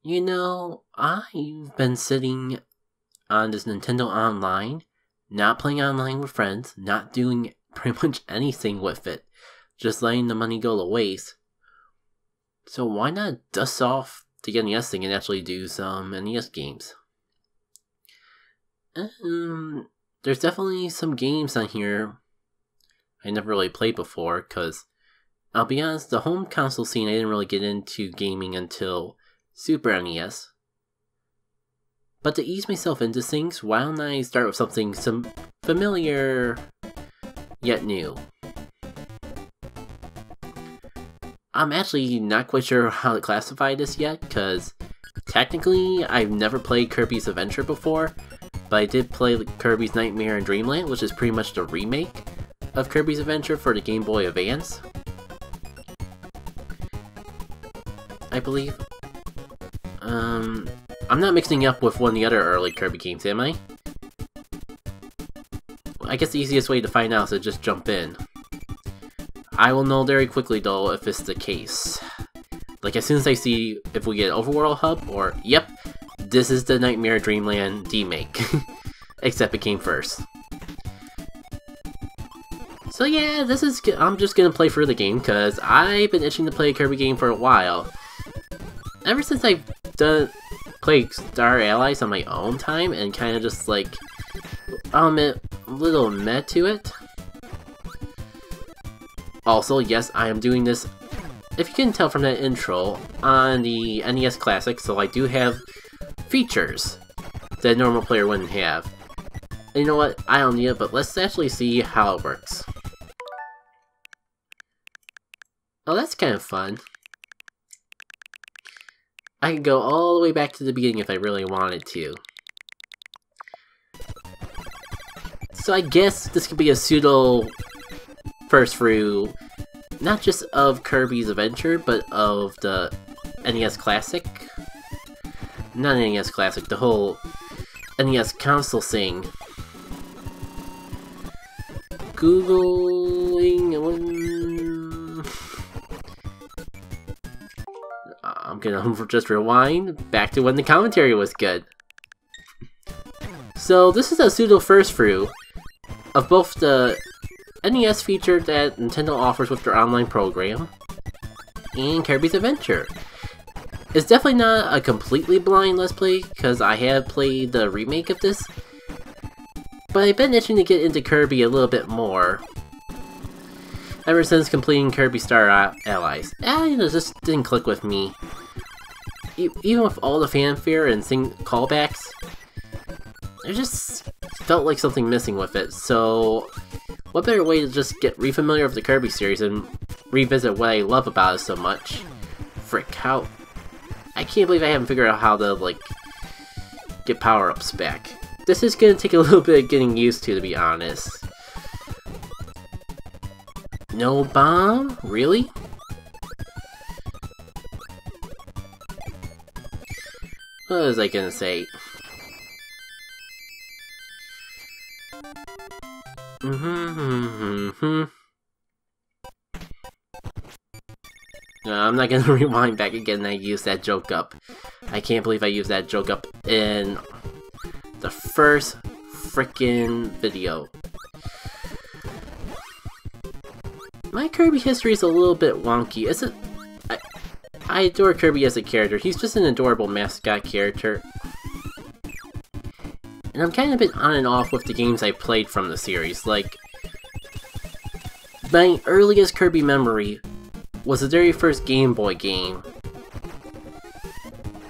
You know, I've been sitting on this Nintendo Online, not playing online with friends, not doing pretty much anything with it, just letting the money go to waste. So why not dust off the NES thing and actually do some NES games? There's definitely some games on here I never really played before, because I'll be honest, the home console scene I didn't really get into gaming until Super NES. But to ease myself into things, why don't I start with something familiar yet new? I'm actually not quite sure how to classify this yet, because technically I've never played Kirby's Adventure before, but I did play Kirby's Nightmare and Dreamland, which is pretty much the remake of Kirby's Adventure for the Game Boy Advance, I believe. I'm not mixing up with one of the other early Kirby games, am I? I guess the easiest way to find out is to just jump in. I will know very quickly though if it's the case. Like as soon as I see if we get an Overworld hub, or yep, this is the Nightmare Dreamland remake. Except it came first. So yeah, I'm just gonna play through the game because I've been itching to play a Kirby game for a while. Ever since I've played Star Allies on my own time and kind of just like a little meh to it. Also, yes, I am doing this, if you can tell from that intro, on the NES Classic, so I do have features that a normal player wouldn't have. And you know what? I don't need it, but let's actually see how it works. Oh, that's kind of fun. I can go all the way back to the beginning if I really wanted to. So I guess this could be a pseudo first through, not just of Kirby's Adventure, but of the NES Classic. Not NES Classic, the whole NES console thing. Googling. I'm gonna just rewind back to when the commentary was good. So this is a pseudo first through of both the NES feature that Nintendo offers with their online program and Kirby's Adventure. It's definitely not a completely blind Let's Play, because I have played the remake of this, but I've been itching to get into Kirby a little bit more ever since completing Kirby Star Allies. It just didn't click with me. Even with all the fanfare and callbacks, I just felt like something missing with it, so what better way to just get re-familiar with the Kirby series and revisit what I love about it so much. Frick, I can't believe I haven't figured out how to, like, get power-ups back. This is gonna take a little bit of getting used to be honest. No bomb? Really? What was I gonna say? I'm not gonna rewind back again and I used that joke up. I can't believe I used that joke up in the first frickin' video. My Kirby history is a little bit wonky. I adore Kirby as a character. He's just an adorable mascot character. And I'm kind of been on and off with the games I played from the series. Like, my earliest Kirby memory was the very first Game Boy game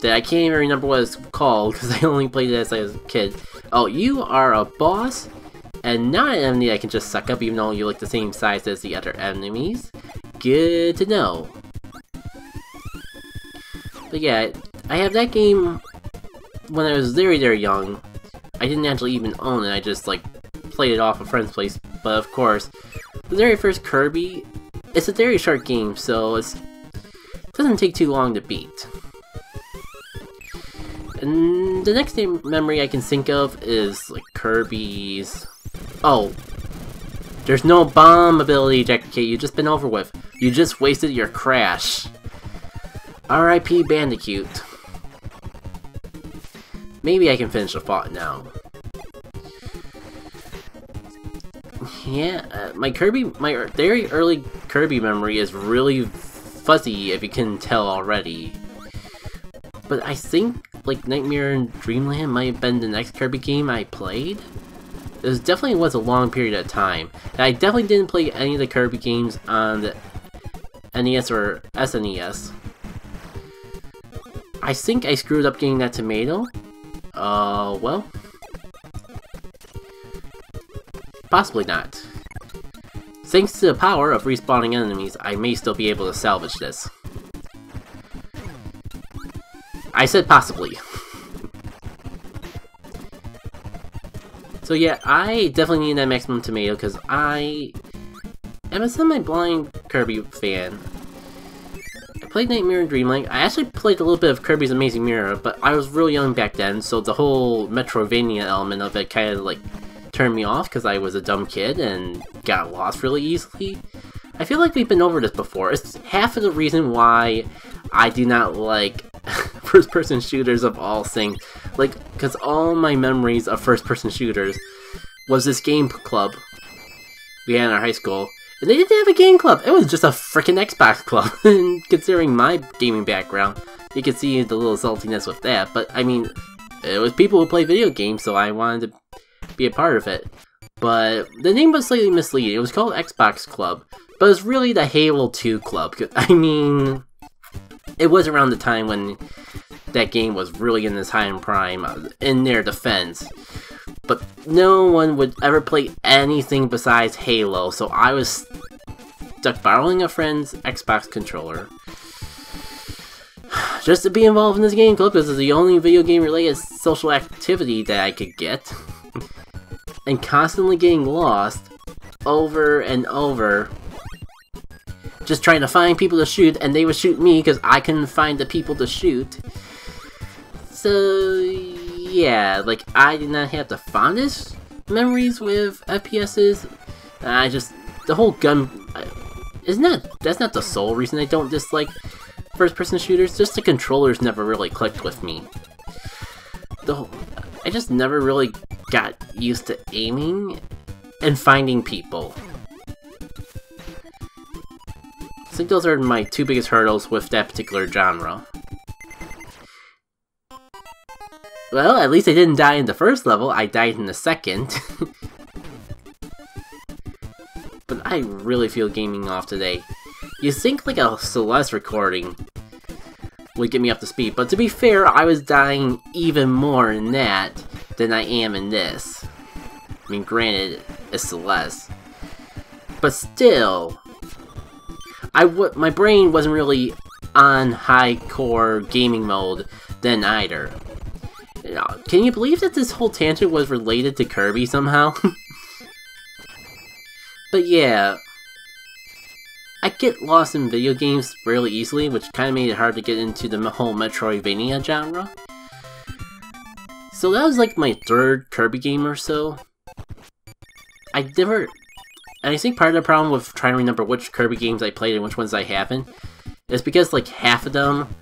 that I can't even remember what it's called because I only played it as I was a kid. Oh, you are a boss and not an enemy I can just suck up even though you look the same size as the other enemies. Good to know. But yeah, I have that game when I was very, very young. I didn't actually even own it, I just like played it off a friend's place. But of course, the very first Kirby, it's a very short game, so it doesn't take too long to beat. And the next memory I can think of is like Kirby's... Oh, there's no bomb ability, Jackie, you've just been over with. You just wasted your crash. R.I.P. Bandicoot. maybe I can finish the thought now. Yeah, my very early Kirby memory is really fuzzy, if you couldn't tell already. But I think, like, Nightmare in Dreamland might have been the next Kirby game I played. It definitely was a long period of time. And I definitely didn't play any of the Kirby games on the NES or SNES. I think I screwed up getting that tomato. Well... possibly not. Thanks to the power of respawning enemies, I may still be able to salvage this. I said possibly. So yeah, I definitely need that maximum tomato because I am a semi-blind Kirby fan. I played Nightmare in Dreamland. I actually played a little bit of Kirby's Amazing Mirror, but I was real young back then, so the whole Metroidvania element of it kind of like turned me off because I was a dumb kid and got lost really easily. I feel like we've been over this before. It's half of the reason why I do not like first-person shooters of all things. Like, because all my memories of first-person shooters was this game club we had in our high school. And they didn't have a game club. It was just a freaking Xbox club. And considering my gaming background, you can see the little saltiness with that. But, I mean, it was people who play video games, so I wanted to be a part of it. But the name was slightly misleading. It was called Xbox Club, but it's really the Halo 2 Club. I mean, it was around the time when that game was really in its high and prime, in their defense. But no one would ever play anything besides Halo, so I was stuck borrowing a friend's Xbox controller just to be involved in this game club, because it's the only video game related social activity that I could get. And constantly getting lost over and over, just trying to find people to shoot, and they would shoot me because I couldn't find the people to shoot. So yeah, like, I did not have the fondest memories with FPSs. The whole gun, that's not the sole reason I don't dislike first-person shooters, just the controllers never really clicked with me. I just never really got used to aiming and finding people. I think those are my two biggest hurdles with that particular genre. Well, at least I didn't die in the first level, I died in the second. But I really feel gaming off today. You think like a Celeste recording would get me up to speed, but to be fair, I was dying even more in that than I am in this. I mean, granted, it's Celeste. But still, my brain wasn't really on high-core gaming mode then either. You know, can you believe that this whole tangent was related to Kirby somehow? But yeah, I get lost in video games fairly easily, which kind of made it hard to get into the whole Metroidvania genre. So that was like my third Kirby game or so. And I think part of the problem with trying to remember which Kirby games I played and which ones I haven't is because like half of them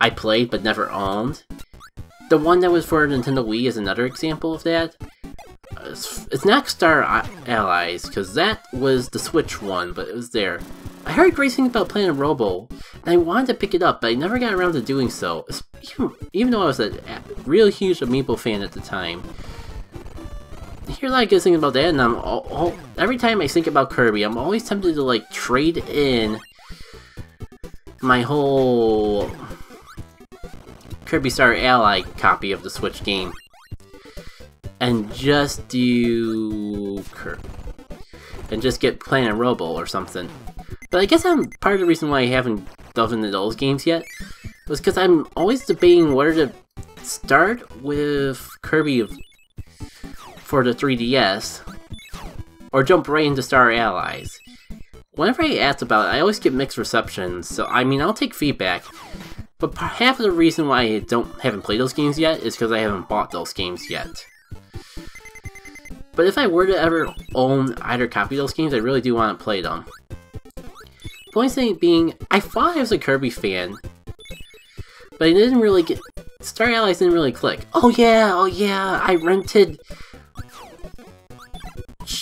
I played but never owned. The one that was for Nintendo Wii is another example of that. It's not Star Allies, because that was the Switch one, but it was there. I heard great things about Planet Robo, and I wanted to pick it up, but I never got around to doing so. Even though I was a real huge Amiibo fan at the time. I hear a lot of good things about that, and every time I think about Kirby, I'm always tempted to like trade in my whole Kirby Star Ally copy of the Switch game and just do and just get Planet Robo or something. But I guess part of the reason why I haven't delved into those games yet was because I'm always debating whether to start with Kirby for the 3DS or jump right into Star Allies. Whenever I ask about it, I always get mixed receptions, so I mean, I'll take feedback. But half of the reason why I haven't played those games yet is because I haven't bought those games yet. But if I were to ever own either copy of those games, I really do want to play them. The only thing being, I thought I was a Kirby fan, but I didn't really get Star Allies didn't really click. Oh yeah, I rented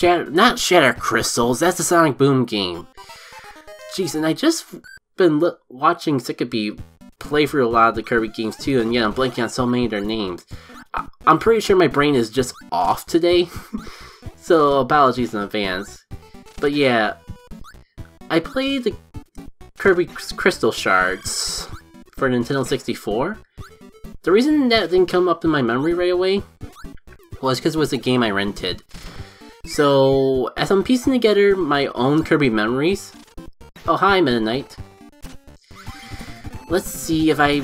not Shatter Crystals, that's the Sonic Boom game. Jeez, and I just been watching Kirby play through a lot of the Kirby games too, and yeah, I'm blanking on so many of their names. I'm pretty sure my brain is just off today, so apologies in advance. But yeah, I played the Kirby Crystal Shards for Nintendo 64. The reason that didn't come up in my memory right away was because it was a game I rented. So, as I'm piecing together my own Kirby memories... Oh, hi, Meta Knight. Let's see if I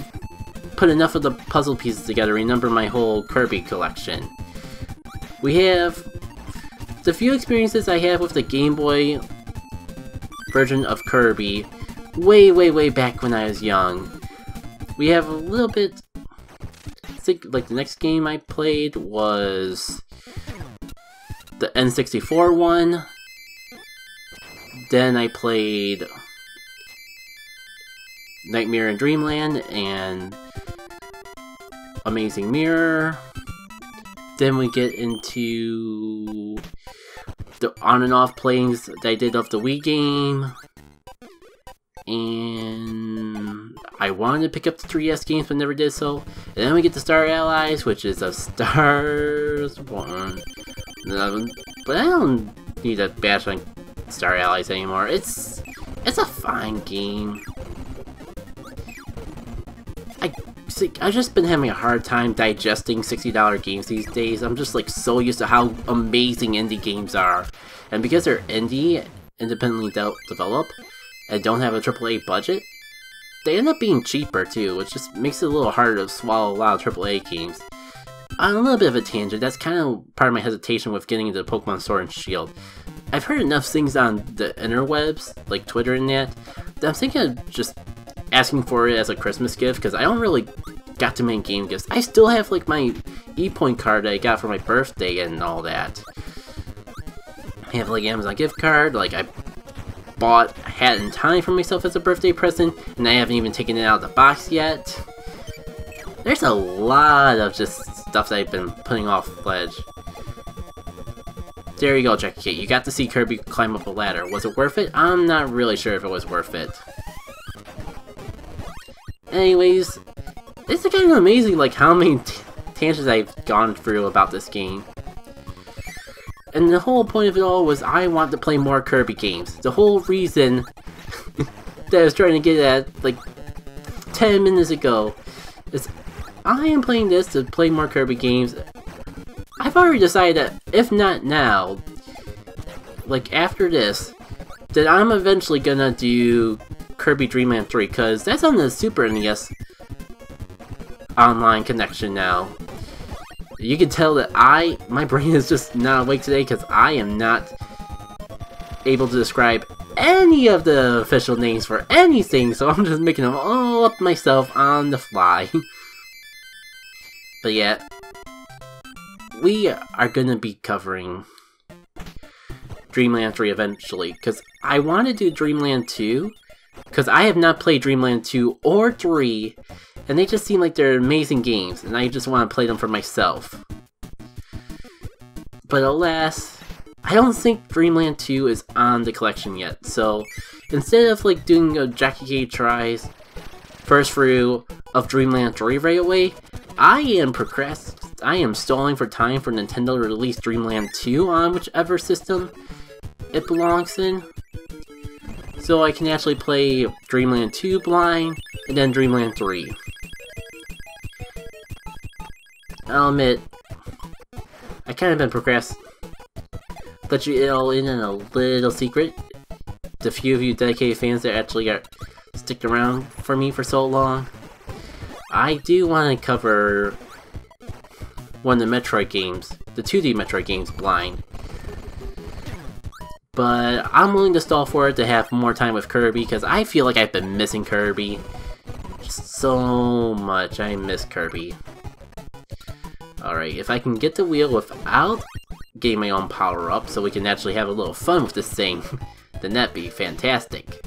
put enough of the puzzle pieces together to remember my whole Kirby collection. We have the few experiences I have with the Game Boy version of Kirby way back when I was young. We have a little bit... I think, like, the next game I played was the N64 one. Then I played Nightmare in Dreamland and Amazing Mirror. Then we get into the on and off playings that I did of the Wii game. And I wanted to pick up the 3DS games but never did so. And then we get the Star Allies, which is a Stars one. But I don't need to bash on Star Allies anymore. It's a fine game. I've just been having a hard time digesting $60 games these days. I'm just like so used to how amazing indie games are. And because they're indie, independently developed, and don't have a AAA budget, they end up being cheaper too, which just makes it a little harder to swallow a lot of AAA games. On a little bit of a tangent, that's kind of part of my hesitation with getting into Pokemon Sword and Shield. I've heard enough things on the interwebs, like Twitter and that I'm thinking of just asking for it as a Christmas gift, because I don't really got too many game gifts. I still have like my E-Point card that I got for my birthday and all that. I have like Amazon gift card, like I bought Hat in Time for myself as a birthday present, and I haven't even taken it out of the box yet. There's a lot of just stuff that I've been putting off pledge. There you go, Jackie Kate. You got to see Kirby climb up a ladder. Was it worth it? I'm not really sure if it was worth it. Anyways, it's kind of amazing like how many tangents I've gone through about this game. And the whole point of it all was I want to play more Kirby games. The whole reason that I was trying to get at like 10 minutes ago is I am playing this to play more Kirby games. I've already decided that if not now, like after this, that I'm eventually gonna do Kirby Dreamland 3, because that's on the Super NES online connection now. You can tell that my brain is just not awake today because I am not able to describe any of the official names for anything, so I'm just making them all up myself on the fly. But yeah, we are gonna be covering Dreamland 3 eventually, because I want to do Dreamland 2, because I have not played Dreamland 2 or 3, and they just seem like they're amazing games, and I just want to play them for myself. But alas, I don't think Dreamland 2 is on the collection yet, so instead of like doing a Jackie K tries first through of Dreamland 3 right away, I am stalling for time for Nintendo to release Dreamland 2 on whichever system it belongs in, so I can actually play Dreamland 2 blind, and then Dreamland 3. I'll admit, I kind of been procrastinating. Let you all in on a little secret. The few of you dedicated fans that actually got stick around for me for so long. I do want to cover one of the Metroid games, the 2D Metroid games, blind. But I'm willing to stall for it to have more time with Kirby, because I feel like I've been missing Kirby so much. I miss Kirby. Alright, if I can get the wheel without getting my own power-up, so we can actually have a little fun with this thing, then that'd be fantastic.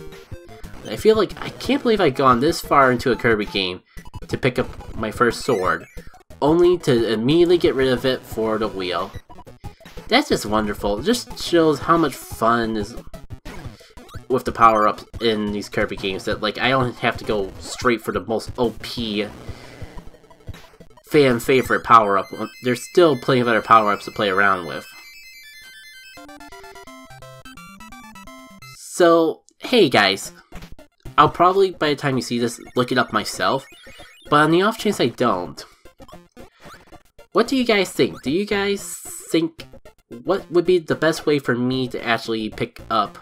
I feel like I can't believe I've gone this far into a Kirby game to pick up my first sword, only to immediately get rid of it for the wheel. That's just wonderful. It just shows how much fun is with the power-ups in these Kirby games, that like I don't have to go straight for the most OP fan favorite power-up. There's still plenty of other power-ups to play around with. So, hey guys, I'll probably, by the time you see this, look it up myself, but on the off chance I don't, what do you guys think? Do you guys think what would be the best way for me to actually pick up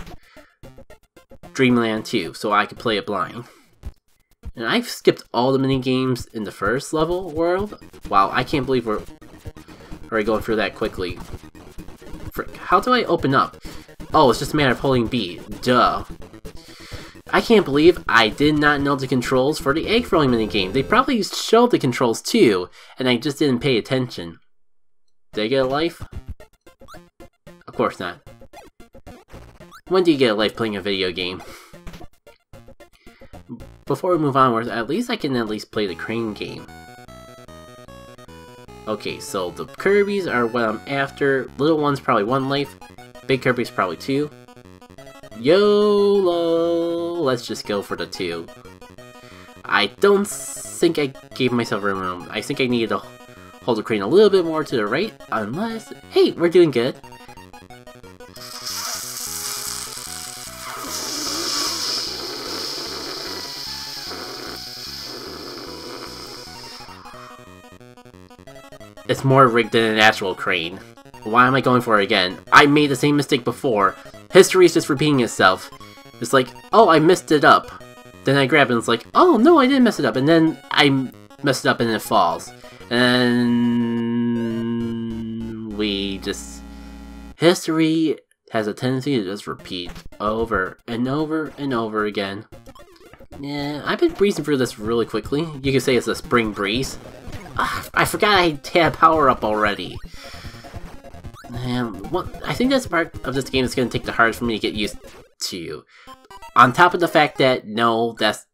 Dreamland 2 so I could play it blind? And I've skipped all the mini-games in the first level world. Wow, I can't believe we're already going through that quickly. Frick, how do I open up? Oh, it's just a matter of holding B. Duh. I can't believe I did not know the controls for the egg throwing minigame. They probably showed the controls too, and I just didn't pay attention. Did I get a life? Of course not. When do you get a life playing a video game? Before we move onwards, at least I can play the crane game. Okay, so the Kirbys are what I'm after. Little one's probably 1 life. Big Kirby's probably 2. YOLO! Let's just go for the 2. I don't think I gave myself room. I think I needed to hold the crane a little bit more to the right, unless... Hey, we're doing good. It's more rigged than an actual crane. Why am I going for it again? I made the same mistake before. History is just repeating itself. It's like, oh, I messed it up. Then I grab it and it's like, oh, no, I didn't mess it up. And then I messed it up and it falls. And we just... History has a tendency to just repeat over and over and over again. Yeah, I've been breezing through this really quickly. You could say it's a spring breeze. I forgot I had power up already. I think that's part of this game that's going to take the hardest for me to get used to. On top of the fact that, no, that's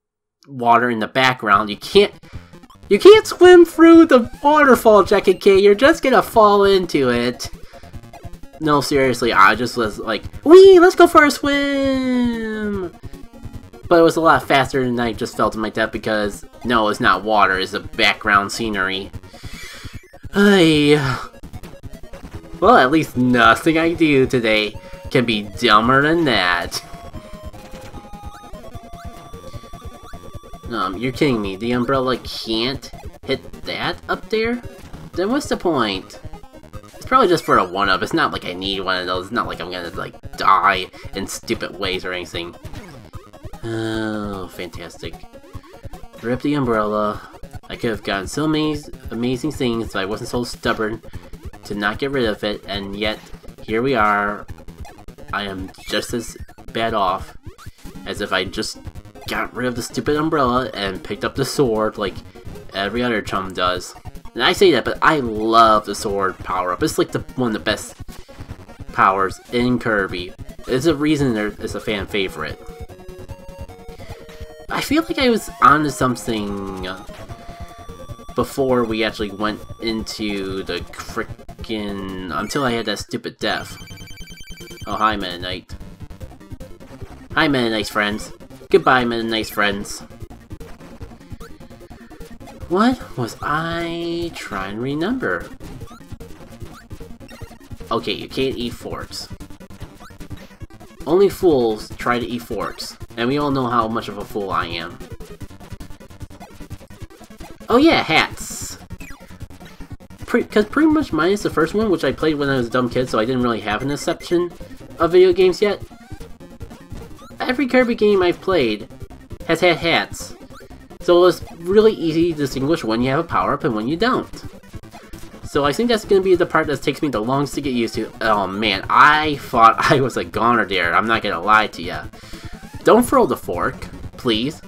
water in the background. You can't swim through the waterfall, Jackie K. You're just going to fall into it. No, seriously, I just was like, wee, let's go for a swim! But it was a lot faster than I just felt in my death because, no, it's not water, it's the background scenery. Well, at least nothing I do today can be dumber than that. You're kidding me, the umbrella can't hit that up there? Then what's the point? It's probably just for a one-up, it's not like I need one of those, it's not like I'm gonna, like, die in stupid ways or anything. Oh, fantastic. Rip the umbrella. I could have gotten so many amazing things if I wasn't so stubborn to not get rid of it, and yet, here we are. I am just as bad off as if I just got rid of the stupid umbrella and picked up the sword like every other chum does. And I say that, but I love the sword power-up. It's like one of the best powers in Kirby. There's a reason it's a fan favorite. I feel like I was onto something before we actually went into the frickin' until I had that stupid death. Oh, hi, Meta Knight. Hi, Meta Knight's friends. Goodbye, Meta Knight's friends. What was I trying to remember? Okay, you can't eat forks. Only fools try to eat forks. And we all know how much of a fool I am. Oh yeah, hats! Because pretty much minus the first one, which I played when I was a dumb kid, so I didn't really have an exception of video games yet. Every Kirby game I've played has had hats. So it's really easy to distinguish when you have a power-up and when you don't. So I think that's going to be the part that takes me the longest to get used to. Oh man, I thought I was a goner there, I'm not going to lie to ya. Don't throw the fork, please.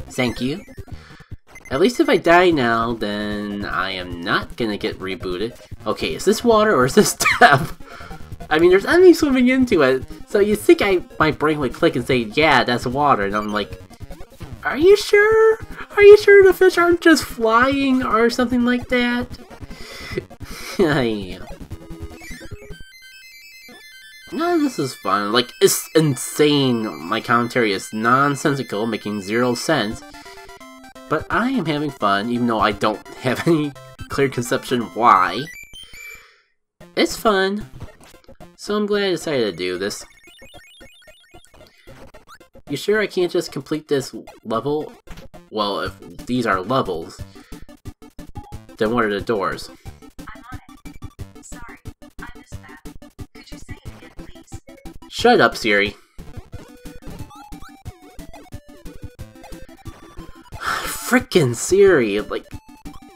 Thank you. At least if I die now, then I am not gonna get rebooted. Okay, is this water or is this death? I mean, there's enemies swimming into it, so you think my brain would click and say, yeah, that's water, and I'm like, are you sure? Are you sure the fish aren't just flying or something like that? Yeah. No, this is fun. Like, it's insane. My commentary is nonsensical, making 0 sense. But I am having fun, even though I don't have any clear conception why. It's fun. So I'm glad I decided to do this. You sure I can't just complete this level? Well, if these are levels, then what are the doors? I'm on it. Sorry, I missed that. Could you say it again, please? Shut up, Siri. Frickin' Siri, like,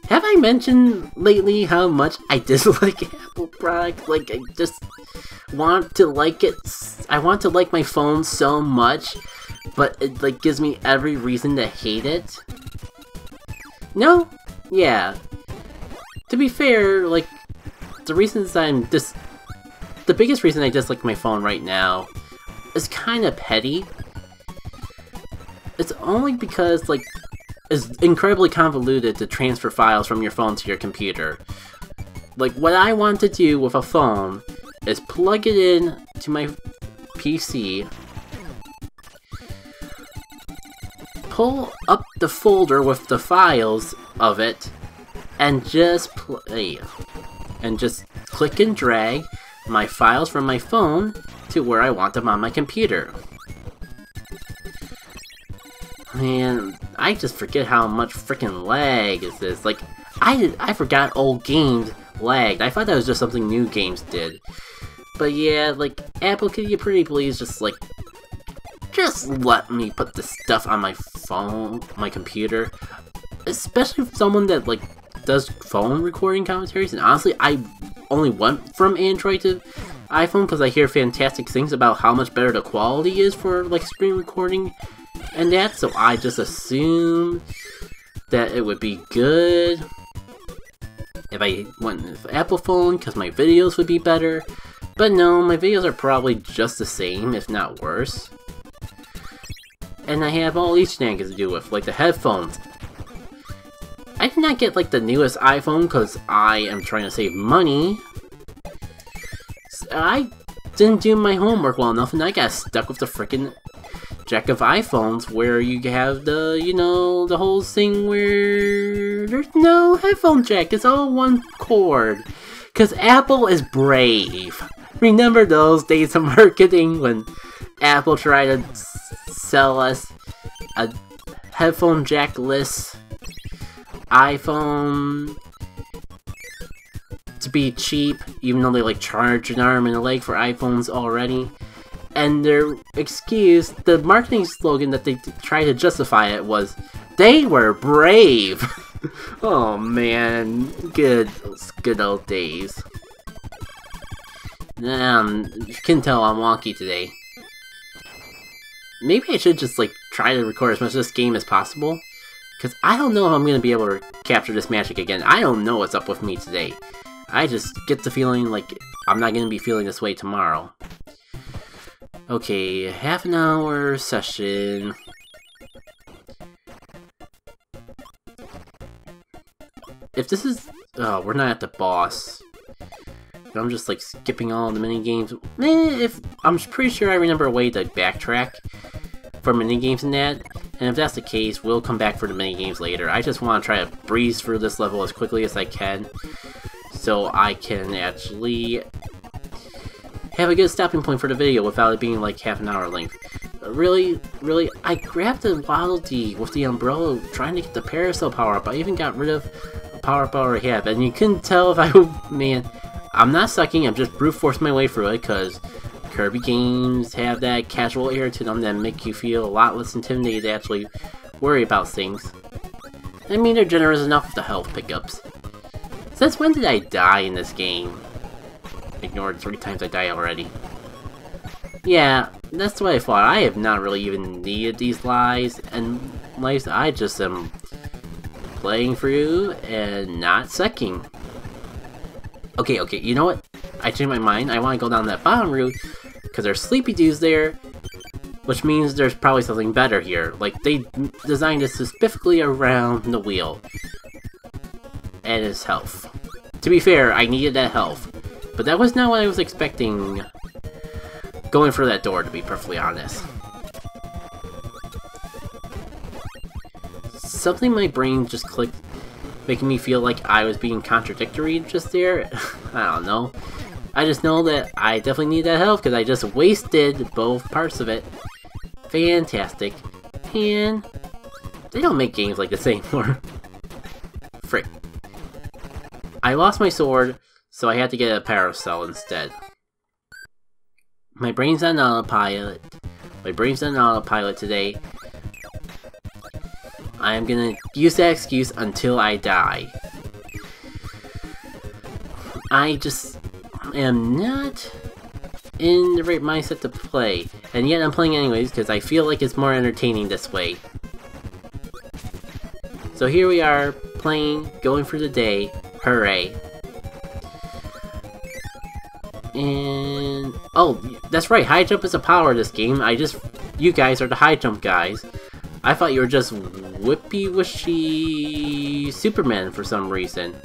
have I mentioned lately how much I dislike Apple products? Like, I just want to like it. I want to like my phone so much, but it, like, gives me every reason to hate it. No? Yeah. To be fair, like, the reasons the biggest reason I dislike my phone right now is kind of petty. It's only because, like, it's incredibly convoluted to transfer files from your phone to your computer. Like, what I want to do with a phone is plug it in to my PC, pull up the folder with the files of it, and just play. And just click and drag my files from my phone to where I want them on my computer. Man, I just forget how much freaking lag is this. Like, I forgot old games lagged. I thought that was just something new games did. But yeah, like, Apple, could you pretty please just, like, just let me put this stuff on my phone, my computer? Especially if someone that, like, does phone recording commentaries. And honestly, I only went from Android to iPhone because I hear fantastic things about how much better the quality is for, like, screen recording and that, so I just assumed that it would be good if I went with Apple phone, because my videos would be better. But no, my videos are probably just the same, if not worse. And I have all these shenanigans to do with, like the headphones. I did not get, like, the newest iPhone because I am trying to save money. I didn't do my homework well enough, and I got stuck with the frickin' jack of iPhones where you have the, you know, the whole thing where there's no headphone jack, it's all one cord. Cause Apple is brave. Remember those days of marketing when Apple tried to sell us a headphone jackless iPhone to be cheap, even though they like charge an arm and a leg for iPhones already? And their excuse, the marketing slogan that they tried to justify it was, they were brave! Oh man, good old days. You can tell I'm wonky today. Maybe I should just, like, try to record as much of this game as possible. Because I don't know if I'm going to be able to capture this magic again. I don't know what's up with me today. I just get the feeling like I'm not going to be feeling this way tomorrow. Okay, half an hour session. If this is... Oh, we're not at the boss. I'm just, like, skipping all the mini-games. I'm pretty sure I remember a way to backtrack for mini-games and that. And if that's the case, we'll come back for the mini-games later. I just want to try to breeze through this level as quickly as I can, so I can actually have a good stopping point for the video without it being like half an hour length. Really, I grabbed the Waddle Dee with the umbrella trying to get the Parasol power-up. I even got rid of a power-up I already have, and you couldn't tell if I... Man, I'm not sucking, I'm just brute forcing my way through it, because Kirby games have that casual air to them that make you feel a lot less intimidated to actually worry about things. I mean, they're generous enough with the health pickups. Since when did I die in this game? Ignored 3 times I died already. Yeah, that's what I thought. I have not really even needed these lives, and lives I just am playing through and not sucking. Okay, you know what? I changed my mind. I want to go down that bottom route, because there's sleepy dudes there, Which means there's probably something better here. Like, they designed it specifically around the wheel. And his health. To be fair, I needed that health. But that was not what I was expecting going for that door, to be perfectly honest. Something in my brain just clicked, making me feel like I was being contradictory just there. I don't know. I just know that I definitely need that health because I just wasted both parts of it. Fantastic. And they don't make games like this anymore. Frick. I lost my sword, so I had to get a paracel instead. My brain's on autopilot. My brain's on autopilot today. I am gonna use that excuse until I die. I just am not in the right mindset to play, and yet I'm playing anyways because I feel like it's more entertaining this way. So here we are, playing, going for the day, hooray. And oh, that's right, high jump is a power of this game. You guys are the high jump guys. I thought you were just whippy-wishy Superman for some reason.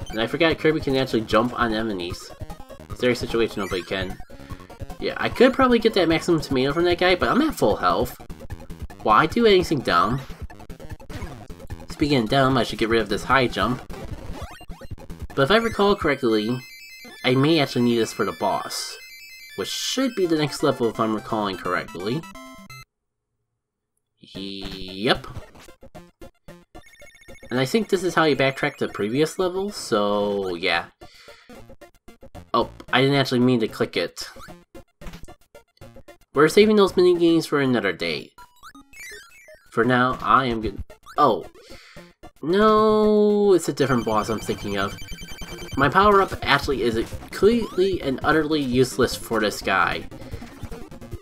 And I forgot Kirby can actually jump on enemies. It's very situational, but he can. Yeah, I could probably get that maximum tomato from that guy, but I'm at full health. Will I do anything dumb? Speaking of dumb, I should get rid of this high jump. But if I recall correctly, I may actually need this for the boss. Which should be the next level if I'm recalling correctly. Yep. And I think this is how you backtrack to the previous level, so yeah. Oh, I didn't actually mean to click it. We're saving those minigames for another day. For now, I am good. Oh. No, it's a different boss I'm thinking of. My power-up actually is completely and utterly useless for this guy.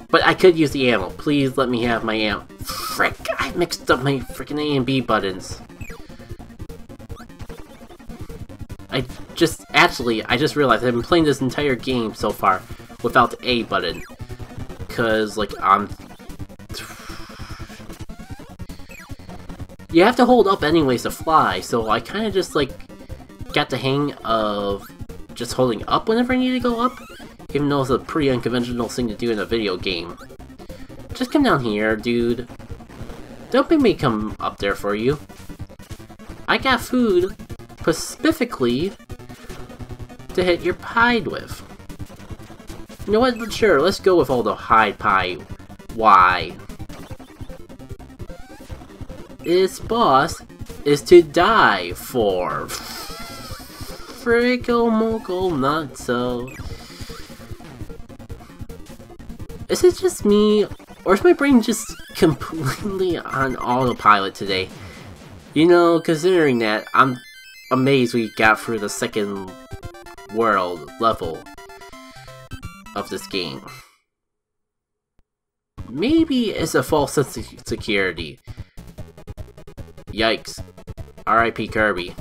But I could use the ammo. Please let me have my ammo. Frick, I mixed up my freaking A and B buttons. I just realized I've been playing this entire game so far without the A button. Cause, like, you have to hold up anyways to fly, so I kinda just, like, got the hang of just holding up whenever I need to go up. Even though it's a pretty unconventional thing to do in a video game. Just come down here, dude. Don't make me come up there for you. I got food specifically to hit your hide with. You know what? Sure, let's go with all the hide pie. Why? This boss is to die for. Frickle mogul not so. Is it just me, or is my brain just completely on autopilot today? You know, considering that, I'm amazed we got through the second world level of this game. Maybe it's a false sense of security. Yikes. R.I.P. Kirby.